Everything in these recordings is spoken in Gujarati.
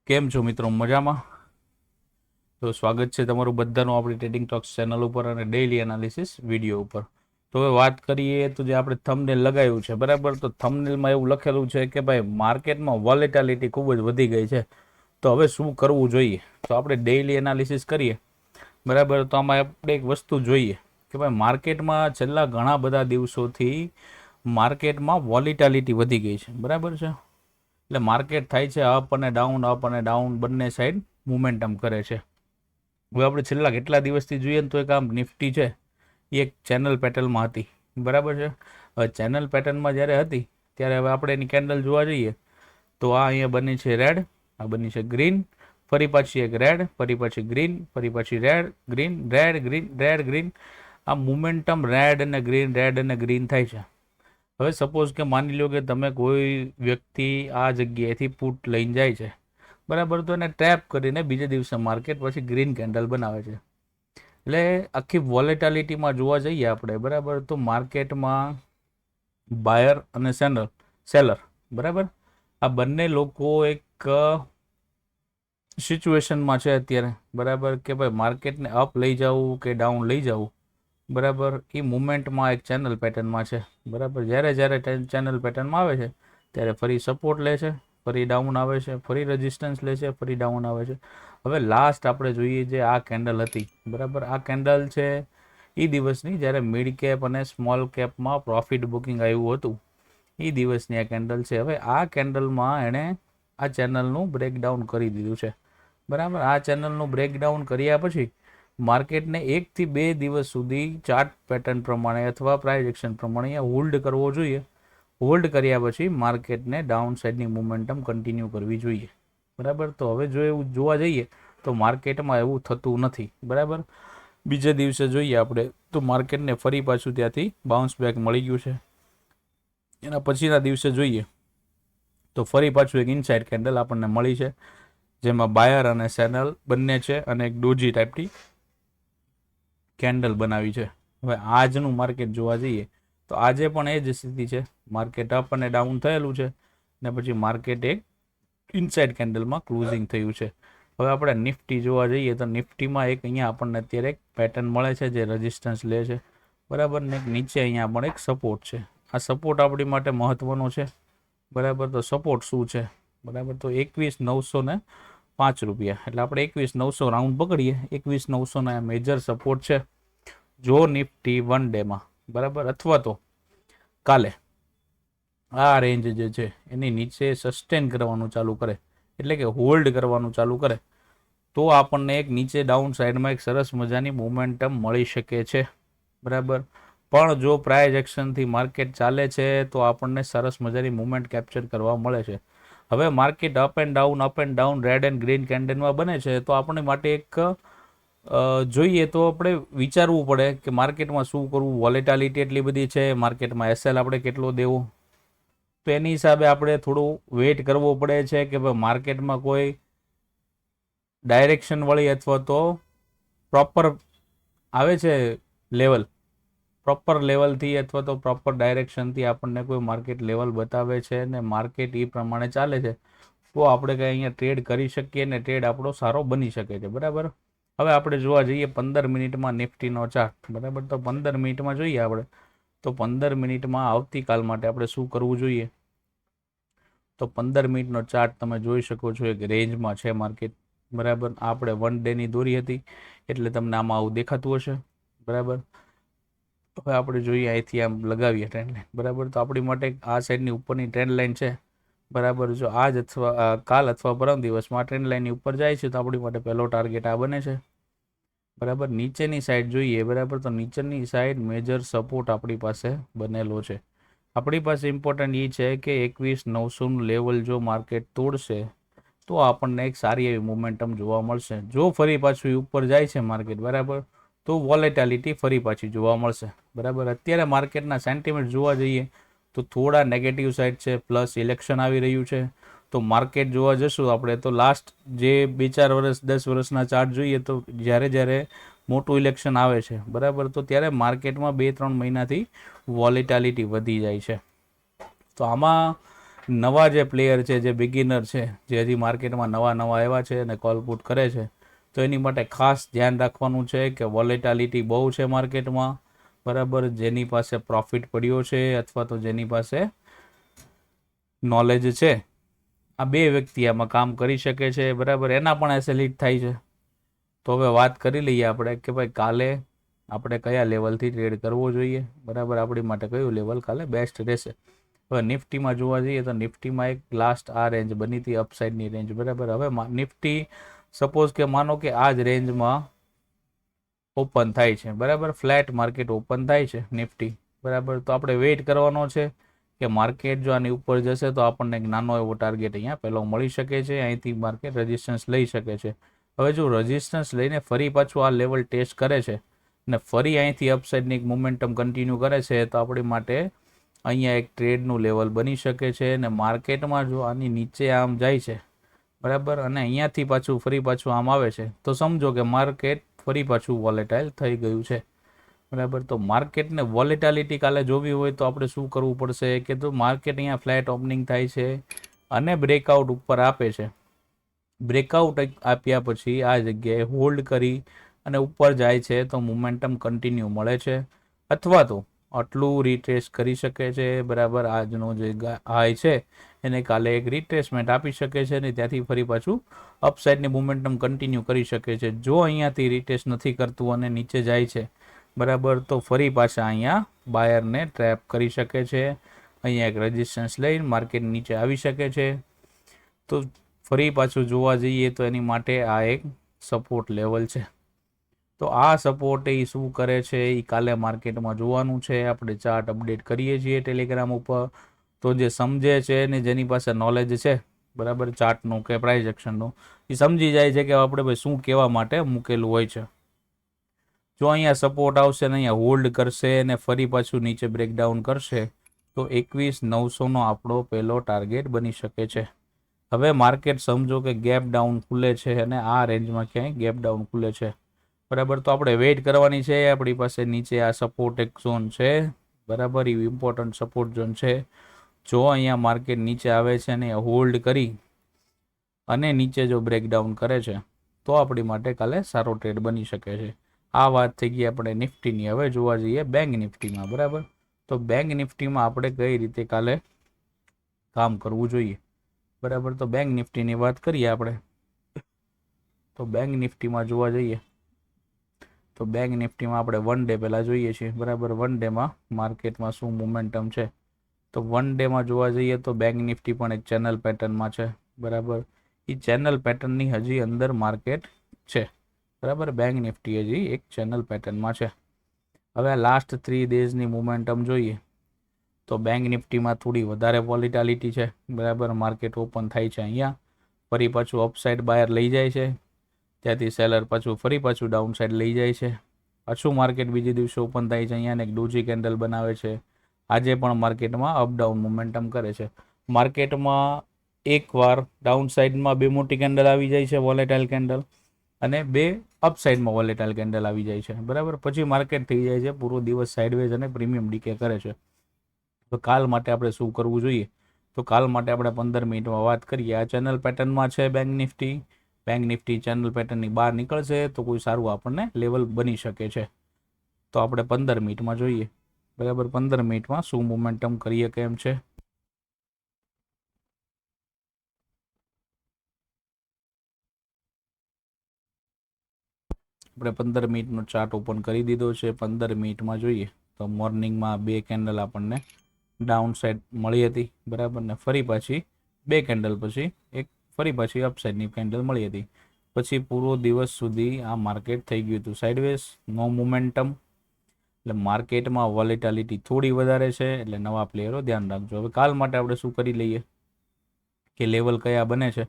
કેમ છો મિત્રો? મજામાં? તો સ્વાગત છે તમારું બધાનું આપણી ટ્રેડિંગ ટોક્સ ચેનલ ઉપર અને ડેઇલી એનાલિસિસ વિડીયો ઉપર. તો હવે વાત કરીએ તો જે આપણે થંબનેલ લગાવ્યું છે બરાબર, તો થંબનેલમાં એવું લખેલું છે કે ભાઈ માર્કેટમાં વોલેટિલિટી ખૂબ જ વધી ગઈ છે, તો હવે શું કરવું જોઈએ. તો આપણે ડેઇલી એનાલિસિસ કરીએ બરાબર, તો આમાં આપણે એક વસ્તુ જોઈએ કે ભાઈ માર્કેટમાં છેલ્લા ઘણા બધા દિવસોથી માર્કેટમાં વોલેટિલિટી વધી ગઈ છે બરાબર છે. એટલે માર્કેટ થાય છે અપ અને ડાઉન બંને સાઈડ મોમેન્ટમ કરે છે. હવે આપણે છેલ્લા કેટલા દિવસથી જોઈએ ને તો એક આમ નિફ્ટી છે એ એક ચેનલ પેટર્નમાં હતી બરાબર છે. હવે ચેનલ પેટર્નમાં જ્યારે હતી ત્યારે હવે આપણે એની કેન્ડલ જોવા જઈએ તો આ અહીંયા બની છે રેડ, આ બની છે ગ્રીન, ફરી પાછી એક રેડ, ફરી પાછી ગ્રીન, ફરી પાછી red green, red green, red green. આ મોમેન્ટમ રેડ અને ગ્રીન થાય છે. હવે સપોઝ કે માની લો કે તમે કોઈ વ્યક્તિ આ જગ્યાએથી પુટ લઈને જાય છે બરાબર, તો એને ટ્રેપ કરીને બીજે દિવસે માર્કેટ પછી ગ્રીન કેન્ડલ બનાવે છે. એટલે આખી વોલેટિલિટીમાં જોવા જઈએ આપણે બરાબર, તો માર્કેટમાં બાયર અને સેલર બરાબર, આ બંને લોકો એક સિચ્યુએશનમાં છે અત્યારે બરાબર, કે ભાઈ માર્કેટને અપ લઈ જવું કે ડાઉન લઈ જવું બરાબર, એ મુમેન્ટમાં એક ચેનલ પેટર્નમાં છે બરાબર. જ્યારે ચેનલ પેટર્નમાં આવે છે ત્યારે ફરી સપોર્ટ લે છે, ફરી ડાઉન આવે છે, ફરી રેઝિસ્ટન્સ લે છે, ફરી ડાઉન આવે છે. હવે લાસ્ટ આપણે જોઈએ જે આ કેન્ડલ હતી બરાબર, આ કેન્ડલ છે એ દિવસની જ્યારે મિડ કેપ અને સ્મોલ કેપમાં પ્રોફિટ બુકિંગ આવ્યું હતું એ દિવસની આ કેન્ડલ છે. હવે આ કેન્ડલમાં એણે આ ચેનલનું બ્રેકડાઉન કરી દીધું છે બરાબર. આ ચેનલનું બ્રેકડાઉન કર્યા પછી માર્કેટને 1 થી 2 દિવસ સુધી ચાર્ટ પેટર્ન પ્રમાણે અથવા પ્રાઇસ એક્શન પ્રમાણે અહીંયા હોલ્ડ કરવો જોઈએ. હોલ્ડ કર્યા પછી માર્કેટને ડાઉન સાઇડની મોમેન્ટમ કન્ટિન્યુ કરવી જોઈએ બરાબર. તો હવે જો એવું જોવા જઈએ તો માર્કેટમાં એવું થતું નથી બરાબર. બીજે દિવસે જોઈએ આપણે તો માર્કેટને ફરી પાછું ત્યાંથી બાઉન્સ બેક મળી ગયું છે. એના પછીના દિવસે જોઈએ તો ફરી પાછું એક ઇનસાઇડ કેન્ડલ આપણને મળી છે, જેમાં બાયર અને સેનલ બંને છે અને એક ડોજી ટાઈપની કેન્ડલ બનાવી છે. હવે આજનું માર્કેટ જોવા જઈએ તો આજે પણ એ જ સ્થિતિ છે, માર્કેટ અપ અને ડાઉન થયેલું છે ને પછી માર્કેટ એક ઇનસાઇડ કેન્ડલમાં ક્લોઝિંગ થયું છે. હવે આપણે નિફ્ટી જોવા જઈએ તો નિફ્ટીમાં એક અહીંયા આપણને અત્યારે એક પેટર્ન મળે છે જે રેઝિસ્ટન્સ લે છે બરાબર, ને એક નીચે અહીંયા પણ એક સપોર્ટ છે. આ સપોર્ટ આપણી માટે મહત્વનો છે બરાબર. તો સપોર્ટ શું છે બરાબર, તો 21,905 રૂપિયા, એટલે આપણે 21,900 રાઉન્ડ પકડીએ, 21,900 મેજર સપોર્ટ છે જો નિફ્ટી 1 ડેમાં બરાબર, અથવા તો કાલે આ રેન્જ જે છે એની નીચે સસ્ટેન કરવાનું ચાલુ કરે, એટલે કે હોલ્ડ કરવાનું ચાલુ કરે, તો આપણને એક નીચે ડાઉન સાઈડમાં એક સરસ મજાની મોમેન્ટમ મળી શકે છે બરાબર. પણ જો પ્રાઇસ એક્શનથી માર્કેટ ચાલે છે તો આપણને સરસ મજાની મુવમેન્ટ કેપ્ચર કરવા મળે છે. હવે market up and down red and green કેન્ડલમાં બને છે તો આપણી માટે એક જોઈએ તો આપણે વિચારવું પડે કે માર્કેટમાં શું કરવું. વોલેટિલિટી એટલી બધી છે, માર્કેટમાં એસએલ આપણે કેટલો દેવો, તો એની હિસાબે આપણે થોડું વેઇટ કરવો પડે છે કે ભાઈ માર્કેટમાં કોઈ ડાયરેક્શન વાળી અથવા તો પ્રોપર આવે છે લેવલ, પ્રોપર લેવલથી અથવા તો પ્રોપર ડાયરેક્શનથી આપણને કોઈ માર્કેટ લેવલ બતાવે છે ને માર્કેટ એ પ્રમાણે ચાલે છે તો આપણે કંઈ અહીંયા ટ્રેડ કરી શકીએ ને ટ્રેડ આપણો સારો બની શકે છે બરાબર. હવે આપણે જોવા જઈએ 15 મિનિટમાં નિફ્ટીનો ચાર્ટ બરાબર, તો 15 મિનિટમાં જોઈએ આપણે તો 15 મિનિટમાં આવતીકાલ માટે આપણે શું કરવું જોઈએ. તો 15 મિનિટનો ચાર્ટ તમે જોઈ શકો છો એક રેન્જમાં છે માર્કેટ બરાબર. આપણે 1 ડેની દોરી હતી એટલે તમને આમાં આવું દેખાતું હશે બરાબર. હવે આપણે જોઈએ અહીંથી આમ લગાવીએ ટ્રેન્ડ લાઈન બરાબર, તો આપણી માટે આ સાઈડની ઉપરની ટ્રેન્ડ લાઈન છે બરાબર. જો આજ અથવા કાલ અથવા પરમ દિવસમાં ટ્રેન્ડ લાઈનની ઉપર જાય છે તો આપણી માટે પહેલો ટાર્ગેટ આ બને છે બરાબર. નીચેની સાઈડ જોઈએ બરાબર, તો નીચેની સાઈડ મેજર સપોર્ટ આપણી પાસે બનેલો છે. આપણી પાસે ઇમ્પોર્ટન્ટ એ છે કે 21,900નું લેવલ જો માર્કેટ તોડશે તો આપણને એક સારી એવી મોમેન્ટમ જોવા મળશે. જો ફરી પાછું ઉપર જાય છે માર્કેટ બરાબર, તો વોલેટિલિટી ફરી પાછી જોવા મળશે બરાબર. અત્યારે માર્કેટના સેન્ટિમેન્ટ જોવા જઈએ તો થોડા નેગેટિવ સાઈડ છે, પ્લસ ઇલેક્શન આવી રહ્યું છે, તો માર્કેટ જોવા જશું આપણે તો લાસ્ટ જે 2-4 વર્ષ 10 વર્ષના ચાર્ટ જોઈએ તો જ્યારે મોટું ઇલેક્શન આવે છે બરાબર, તો ત્યારે માર્કેટમાં 2-3 મહિનાથી વોલેટિલિટી વધી જાય છે. તો આમાં નવા જે પ્લેયર છે, જે બિગિનર છે, જે હજી માર્કેટમાં નવા આવ્યા છે અને કોલ પુટ કરે છે, તો એની માટે ખાસ ધ્યાન રાખવાનું છે કે વોલેટાલિટી બહુ છે માર્કેટમાં, બરાબર. જેની પાસે પ્રોફિટ પડ્યો છે અથવા તો જેની પાસે નોલેજ છે, આ બે વ્યક્તિ આમાં કામ કરી શકે છે, બરાબર. એના પણ એસેલ હિટ થાય છે. તો હવે વાત કરી લઈએ આપણે કે ભાઈ કાલે આપણે કયા લેવલથી ટ્રેડ કરવો જોઈએ, બરાબર. આપણી માટે કયું લેવલ કાલે બેસ્ટ રહેશે. હવે નિફ્ટીમાં જોવા જઈએ તો નિફ્ટીમાં એક લાસ્ટ આ રેન્જ બની હતી, અપસાઇડની રેન્જ, બરાબર. હવે નિફ્ટી સપોઝ કે માનો કે આ જ રેન્જમાં ઓપન થાય છે, બરાબર. ફ્લેટ માર્કેટ ઓપન થાય છે નિફ્ટી, બરાબર. તો આપણે વેઇટ કરવાનો છે કે માર્કેટ જો આની ઉપર જશે તો આપણને એક નાનો એવો ટાર્ગેટ અહીંયા પહેલો મળી શકે છે, અહીંથી માર્કેટ રેઝિસ્ટન્સ લઈ શકે છે. હવે જો રેઝિસ્ટન્સ લઈને ફરી પાછું આ લેવલ ટેસ્ટ કરે છે ને ફરી અહીંથી અપસાઇડની એક મોમેન્ટમ કન્ટિન્યુ કરે છે, તો આપણી માટે અહીંયા એક ટ્રેડનું લેવલ બની શકે છે. ને માર્કેટમાં જો આની નીચે આમ જાય છે, બરાબર, અને અહીંયાથી પાછું ફરી પાછું આમ આવે છે, તો સમજો કે માર્કેટ ફરી પાછું વોલેટાઇલ થઈ ગયું છે, બરાબર. તો માર્કેટને વોલેટાલિટી કાલે જોવી હોય તો આપણે શું કરવું પડશે કે તો માર્કેટ અહીંયા ફ્લેટ ઓપનિંગ થાય છે અને બ્રેકઆઉટ ઉપર આપે છે. બ્રેકઆઉટ આપ્યા પછી આ જગ્યાએ હોલ્ડ કરી અને ઉપર જાય છે તો મોમેન્ટમ કન્ટિન્યુ મળે છે, અથવા તો આટલું રીટ્રેસ કરી શકે છે, બરાબર. આજનો જે હાઈ છે એને કાલે એક રિટ્રેસમેન્ટ આપી શકે છે ને ત્યાંથી ફરી પાછું અપસાઇડની મોમેન્ટમ કન્ટિન્યુ કરી શકે છે. જો અહીંયાથી રિટ્રેસ નથી કરતું અને નીચે જાય છે, બરાબર, તો ફરી પાછા અહીંયા બાયરને ટ્રેપ કરી શકે છે. અહીંયા એક રેઝિસ્ટન્સ લઈને માર્કેટ નીચે આવી શકે છે. તો ફરી પાછું જોવા જઈએ તો એની માટે આ એક સપોર્ટ લેવલ છે. તો આ સપોર્ટ એ શું કરે છે એ કાલે માર્કેટમાં જોવાનું છે. આપણે ચાર્ટ અપડેટ કરીએ છીએ ટેલિગ્રામ ઉપર, તો જે સમજે છે ને જેની પાસે નોલેજ છે, બરાબર, ચાર્ટનું કે પ્રાઇસ એક્શનનું, એ સમજી જાય છે કે આપણે ભાઈ શું કહેવા માટે મૂકેલું હોય છે. જો અહીંયા સપોર્ટ આવશે ને અહીંયા હોલ્ડ કરશે ને ફરી પાછું નીચે બ્રેકડાઉન કરશે તો 21,900નો આપણો પહેલો ટાર્ગેટ બની શકે છે. હવે માર્કેટ સમજો કે ગેપ ડાઉન ખુલે છે અને આ રેન્જમાં ક્યાંય ગેપ ડાઉન ખુલે છે, બરાબર. તો આપણે વેઇટ કરવાની છે. આપણી પાસે નીચે આ સપોર્ટ એક ઝોન છે, બરાબર, એ ઇમ્પોર્ટન્ટ સપોર્ટ ઝોન છે. જો અહીંયા માર્કેટ નીચે આવે છે અને હોલ્ડ કરી અને નીચે જો બ્રેકડાઉન કરે છે તો આપણી માટે કાલે સારો ટ્રેડ બની શકે છે. આ વાત થઈ ગઈ આપણે નિફ્ટીની. હવે જોવા જઈએ બેંક નિફ્ટીમાં, બરાબર. તો બેંક નિફ્ટીમાં આપણે કઈ રીતે કાલે કામ કરવું જોઈએ, બરાબર. તો બેંક નિફ્ટીની વાત કરીએ આપણે, તો બેંક નિફ્ટીમાં જોવા જઈએ તો બેંક નિફ્ટીમાં આપણે 1 ડે પહેલાં જોઈએ છીએ, બરાબર. 1 ડેમાં માર્કેટમાં શું મોમેન્ટમ છે, તો 1 ડેમાં જોવા જઈએ તો બેંક નિફ્ટી પણ એક ચેનલ પેટર્નમાં છે, બરાબર. એ ચેનલ પેટર્નની હજી અંદર માર્કેટ છે, બરાબર. બેંક નિફ્ટી હજી એક ચેનલ પેટર્નમાં છે. હવે લાસ્ટ 3 ડેઝની મોમેન્ટમ જોઈએ તો બેંક નિફ્ટીમાં થોડી વધારે વોલેટાલિટી છે, બરાબર. માર્કેટ ઓપન થાય છે અહીંયા, ફરી પાછું અપસાઇડ બાયર લઈ જાય છે, ત્યાંથી સેલર પાછું ફરી પાછું ડાઉન સાઈડ લઈ જાય છે, પાછું માર્કેટ બીજે દિવસે ઓપન થાય છે, અહીંયા એક ડોજી કેન્ડલ બનાવે છે. આજે પણ માર્કેટમાં અપડાઉન મોમેન્ટમ કરે છે. માર્કેટમાં એકવાર ડાઉન સાઈડમાં બે મોટી કેન્ડલ આવી જાય છે, વોલેટાઇલ કેન્ડલ, અને બે અપસાઇડમાં વોલેટાઇલ કેન્ડલ આવી જાય છે, બરાબર. પછી માર્કેટ થઈ જાય છે પૂરો દિવસ સાઇડવેઝ અને પ્રીમિયમ ડીકે કરે છે. તો કાલ માટે આપણે શું કરવું જોઈએ, તો કાલ માટે આપણે 15 મિનિટમાં વાત કરીએ. આ ચેનલ પેટર્નમાં છે bank Nifty. Bank Nifty channel પેટર્નની બહાર નીકળશે તો કોઈ સારું આપણને લેવલ બની શકે છે. તો આપણે 15 મિનિટમાં જોઈએ, બરાબર. 15 મિનિટમાં શું મોમેન્ટમ કરીએ કેમ છે. આપણે 15 મિનિટનો ચાર્ટ ઓપન કરી દીધો છે. 15 મિનિટમાં જોઈએ તો મોર્નિંગમાં બે કેન્ડલ આપણને ડાઉન સાઈડ મળી હતી, બરાબર, ને ફરી પાછી બે કેન્ડલ પછી એક ફરી પાછી અપસાઇડની કેન્ડલ મળી હતી. પછી પૂરો દિવસ સુધી આ માર્કેટ થઈ ગયું હતું સાઇડવેઝ, નો મોમેન્ટમ. એટલે માર્કેટમાં વોલેટાલિટી થોડી વધારે છે, એટલે નવા પ્લેયરો ધ્યાન રાખજો. હવે કાલ માટે આપણે શું કરી લઈએ કે લેવલ કયા બને છે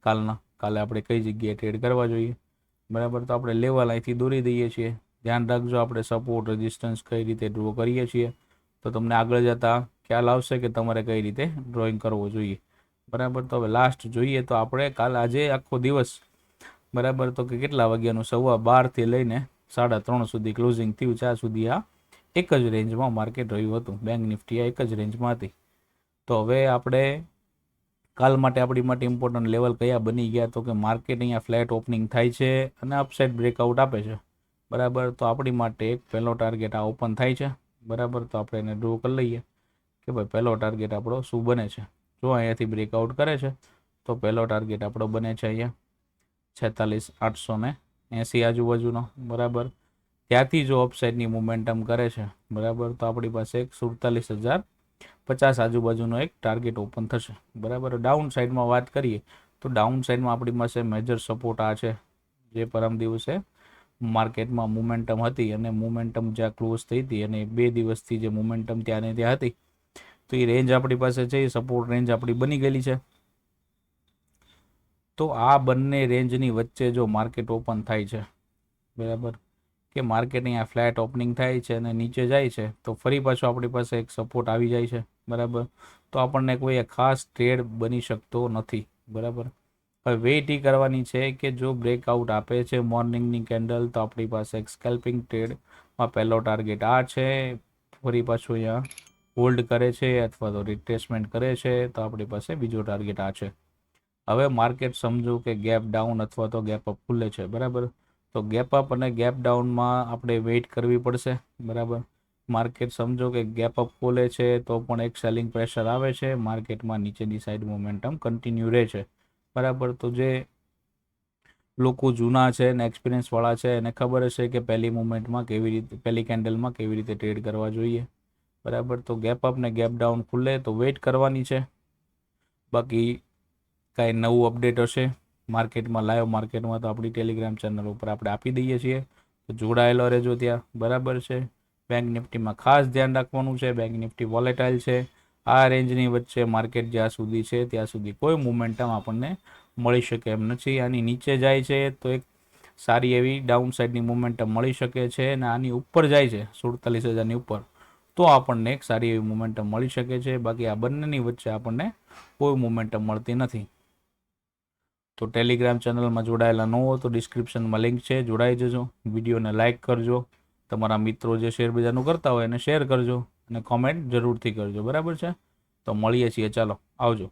કાલના, કાલે આપણે કઈ જગ્યાએ ટ્રેડ કરવા જોઈએ, બરાબર. તો આપણે લેવલ અહીંથી દોરી દઈએ છીએ. ધ્યાન રાખજો આપણે સપોર્ટ રેઝિસ્ટન્સ કઈ રીતે ડ્રો કરીએ છીએ, તો તમને આગળ જતા ખ્યાલ આવશે કે તમારે કઈ રીતે ડ્રોઈંગ કરવો જોઈએ, બરાબર. તો હવે લાસ્ટ જોઈએ તો આપણે કાલ આજે આખો દિવસ, બરાબર, તો કે કેટલા વાગ્યાનું 12:15 લઈને 3:30 સુધી ક્લોઝિંગ થયું, ત્યાં સુધી આ એક જ રેન્જમાં માર્કેટ રહ્યું હતું. બેંક નિફ્ટી આ એક જ રેન્જમાં હતી. તો હવે આપણે કાલ માટે આપણી માટે ઇમ્પોર્ટન્ટ લેવલ કયા બની ગયા, તો કે માર્કેટ અહીંયા ફ્લેટ ઓપનિંગ થાય છે અને અપસાઇડ બ્રેકઆઉટ આપે છે, બરાબર. તો આપણી માટે એક પહેલો ટાર્ગેટ આ ઓપન થાય છે, બરાબર. તો આપણે એને ડ્રો કરી લઈએ કે ભાઈ પહેલો ટાર્ગેટ આપણો શું બને છે. જો અહીંયાથી બ્રેકઆઉટ કરે છે તો પહેલો ટાર્ગેટ આપણો બને છે અહીંયા 46,880 આજુબાજુનો, બરાબર. ત્યાંથી જો અપસાઇડની મોમેન્ટમ કરે છે, બરાબર, તો આપણી પાસે એક 47,050 આજુબાજુનો એક ટાર્ગેટ ઓપન થશે, બરાબર. ડાઉન સાઈડમાં વાત કરીએ તો ડાઉન સાઈડમાં આપણી પાસે મેજર સપોર્ટ આ છે, જે પરમ દિવસે માર્કેટમાં મોમેન્ટમ હતી અને મોમેન્ટમ જ્યાં ક્લોઝ થઈ હતી અને 2 દિવસથી જે મોમેન્ટમ ત્યાં ને ત્યાં હતી, તો એ રેન્જ આપણી પાસે છે, એ સપોર્ટ રેન્જ આપણી બની ગયેલી છે. તો આ બંને રેન્જની વચ્ચે જો માર્કેટ ઓપન થાય છે, બરાબર, કે માર્કેટ અહીંયા ફ્લેટ ઓપનિંગ થાય છે અને નીચે જાય છે, તો ફરી પાછો આપણી પાસે એક સપોર્ટ આવી જાય છે, બરાબર. તો આપણને કોઈ ખાસ ટ્રેડ બની શકતો નથી, બરાબર. હવે વેઇટ એ કરવાની છે કે જો બ્રેકઆઉટ આપે છે મોર્નિંગની કેન્ડલ, તો આપણી પાસે એક સ્કેલ્પિંગ ટ્રેડમાં પહેલો ટાર્ગેટ આ છે, ફરી પાછું અહીંયા હોલ્ડ કરે છે અથવા તો રિટ્રેસમેન્ટ કરે છે તો આપણી પાસે બીજો ટાર્ગેટ આ છે. હવે માર્કેટ સમજો કે ગેપ ડાઉન અથવા તો ગેપ અપ ખુલે છે, બરાબર. તો ગેપ અપ અને ગેપ ડાઉનમાં આપણે વેઇટ કરવી પડશે, બરાબર. માર્કેટ સમજો કે ગેપ અપ ખોલે છે તો પણ એક સેલિંગ પ્રેશર આવે છે, માર્કેટમાં નીચેની સાઈડ મોમેન્ટમ કન્ટિન્યુ રહે છે, બરાબર. તો જે લોકો જૂના છે ને એક્સપિરિયન્સવાળા છે એને ખબર હશે કે પહેલી મુવમેન્ટમાં કેવી રીતે, પહેલી કેન્ડલમાં કેવી રીતે ટ્રેડ કરવા જોઈએ, બરાબર. તો ગેપ અપ ને ગેપ ડાઉન ખુલે તો વેઇટ કરવાની છે. બાકી કાંઈ નવું અપડેટ હશે માર્કેટમાં, લાઈવ માર્કેટમાં, તો આપણી ટેલિગ્રામ ચેનલ ઉપર આપણે આપી દઈએ છીએ, તો જોડાયેલો રહેજો ત્યાં, બરાબર છે. બેંક નિફ્ટીમાં ખાસ ધ્યાન રાખવાનું છે, બેંક નિફ્ટી વોલેટાઇલ છે. આ રેન્જની વચ્ચે માર્કેટ જ્યાં સુધી છે ત્યાં સુધી કોઈ મોમેન્ટમ આપણને મળી શકે એમ નથી. આની નીચે જાય છે તો એક સારી એવી ડાઉન સાઈડની મોમેન્ટમ મળી શકે છે, અને આની ઉપર જાય છે 47,000ની ઉપર, તો આપણને એક સારી એવી મોમેન્ટમ મળી શકે છે. બાકી આ બંનેની વચ્ચે આપણને કોઈ મોમેન્ટમ મળતી નથી. તો ટેલિગ્રામ ચેનલમાં જોડાયેલા ન હો તો ડિસ્ક્રિપ્શનમાં લિંક છે, જોડાઈ જજો. વિડીયોને લાઇક કરજો, તમારા મિત્રો જે શેર બજારનું કરતા હોય એને શેર કરજો અને કોમેન્ટ જરૂરથી કરજો, બરાબર છે. તો મળીએ છીએ, ચાલો આવજો.